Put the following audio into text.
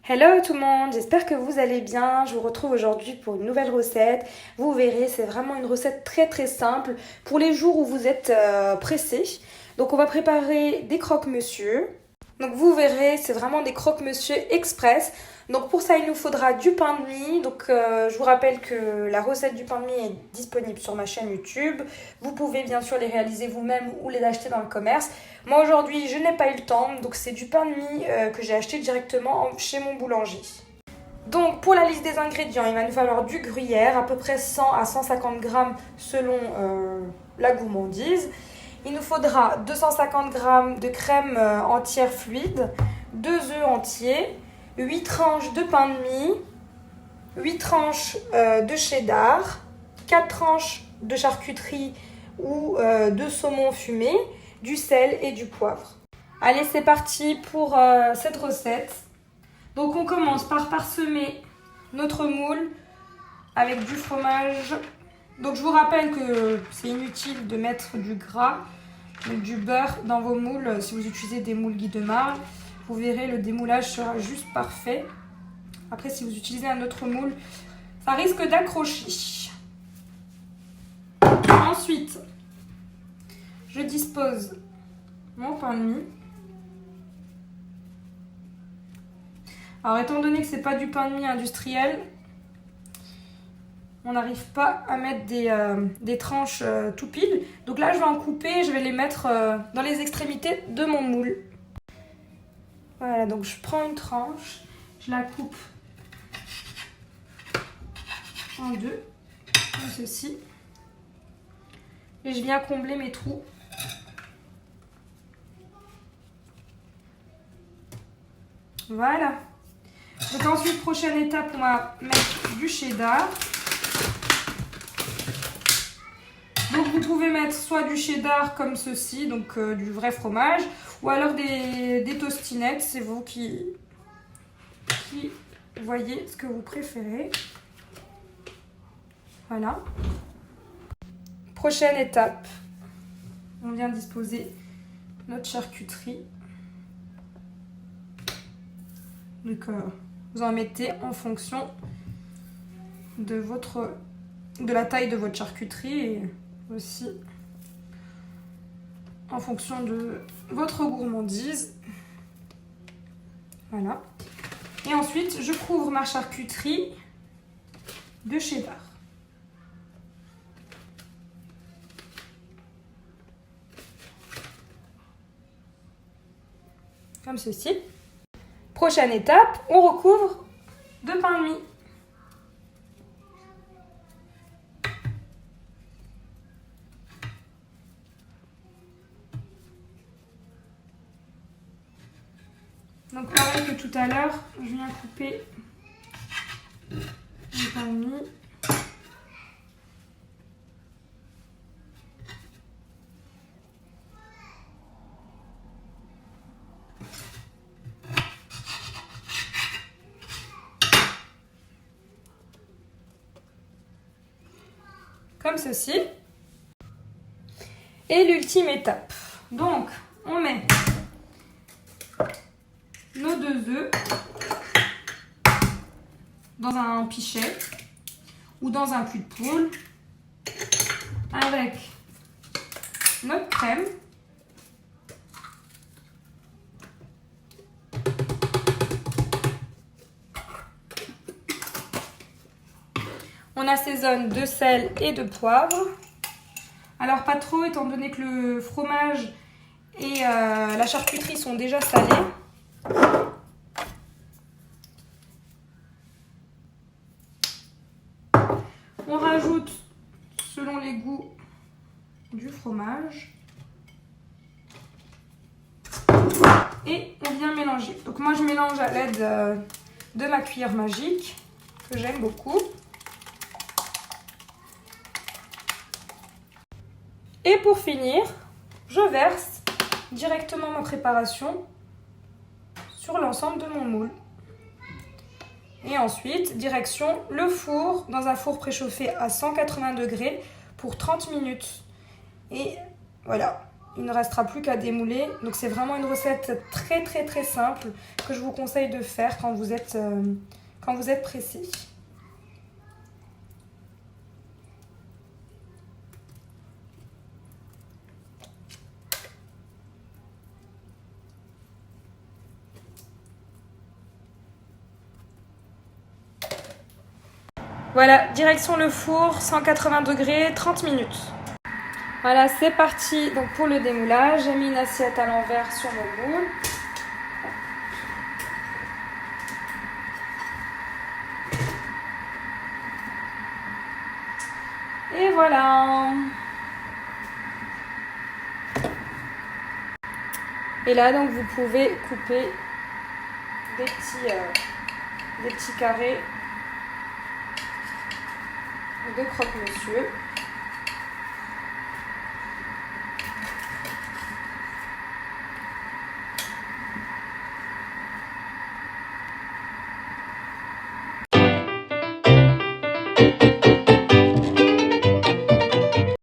Hello tout le monde, j'espère que vous allez bien. Je vous retrouve aujourd'hui pour une nouvelle recette. Vous verrez, c'est vraiment une recette très simple pour les jours où vous êtes pressés. Donc on va préparer des croque-monsieur. Donc vous verrez, c'est vraiment des croque-monsieur express. Donc pour ça, il nous faudra du pain de mie. Donc je vous rappelle que la recette du pain de mie est disponible sur ma chaîne YouTube. Vous pouvez bien sûr les réaliser vous-même ou les acheter dans le commerce. Moi aujourd'hui, je n'ai pas eu le temps, donc c'est du pain de mie que j'ai acheté directement chez mon boulanger. Donc pour la liste des ingrédients, il va nous falloir du gruyère, à peu près 100 à 150 grammes selon la gourmandise. Il nous faudra 250 grammes de crème entière fluide, 2 œufs entiers, 8 tranches de pain de mie, 8 tranches de cheddar, 4 tranches de charcuterie ou de saumon fumé, du sel et du poivre. Allez, c'est parti pour cette recette. Donc on commence par parsemer notre moule avec du fromage. Donc je vous rappelle que c'est inutile de mettre du gras, mais du beurre dans vos moules. Si vous utilisez des moules Guy de Marle, vous verrez, le démoulage sera juste parfait. Après, si vous utilisez un autre moule, ça risque d'accrocher. Ensuite, je dispose mon pain de mie. Alors, étant donné que c'est pas du pain de mie industriel, on n'arrive pas à mettre des tranches tout pile. Donc là, je vais en couper, je vais les mettre dans les extrémités de mon moule. Voilà, donc je prends une tranche, je la coupe en deux, comme ceci. Et je viens combler mes trous. Voilà. Donc ensuite, prochaine étape, on va mettre du cheddar. Donc vous pouvez mettre soit du cheddar comme ceci, donc du vrai fromage, ou alors des tostinettes, c'est vous qui voyez ce que vous préférez. Voilà. Prochaine étape, on vient disposer notre charcuterie. Donc vous en mettez en fonction de la taille de votre charcuterie et aussi en fonction de votre gourmandise. Voilà. Et ensuite, je couvre ma charcuterie de cheddar. Comme ceci. Prochaine étape, on recouvre de pain de mie. Donc pareil que tout à l'heure, je viens couper le pain de mie. Comme ceci. Et l'ultime étape. Donc, on met nos 2 œufs dans un pichet ou dans un cul de poule avec notre crème. On assaisonne de sel et de poivre. Alors pas trop, étant donné que le fromage et la charcuterie sont déjà salés. On rajoute selon les goûts du fromage. Et on vient mélanger. Donc moi je mélange à l'aide de ma cuillère magique, que j'aime beaucoup. Et pour finir, je verse directement ma préparation sur l'ensemble de mon moule. Et ensuite, direction le four, dans un four préchauffé à 180 degrés pour 30 minutes. Et voilà, il ne restera plus qu'à démouler. Donc c'est vraiment une recette très très très simple que je vous conseille de faire quand vous êtes pressé. Voilà, direction le four, 180 degrés, 30 minutes. Voilà, c'est parti donc pour le démoulage. J'ai mis une assiette à l'envers sur mon moule. Et voilà. Et là, donc, vous pouvez couper des petits carrés de croque-monsieur.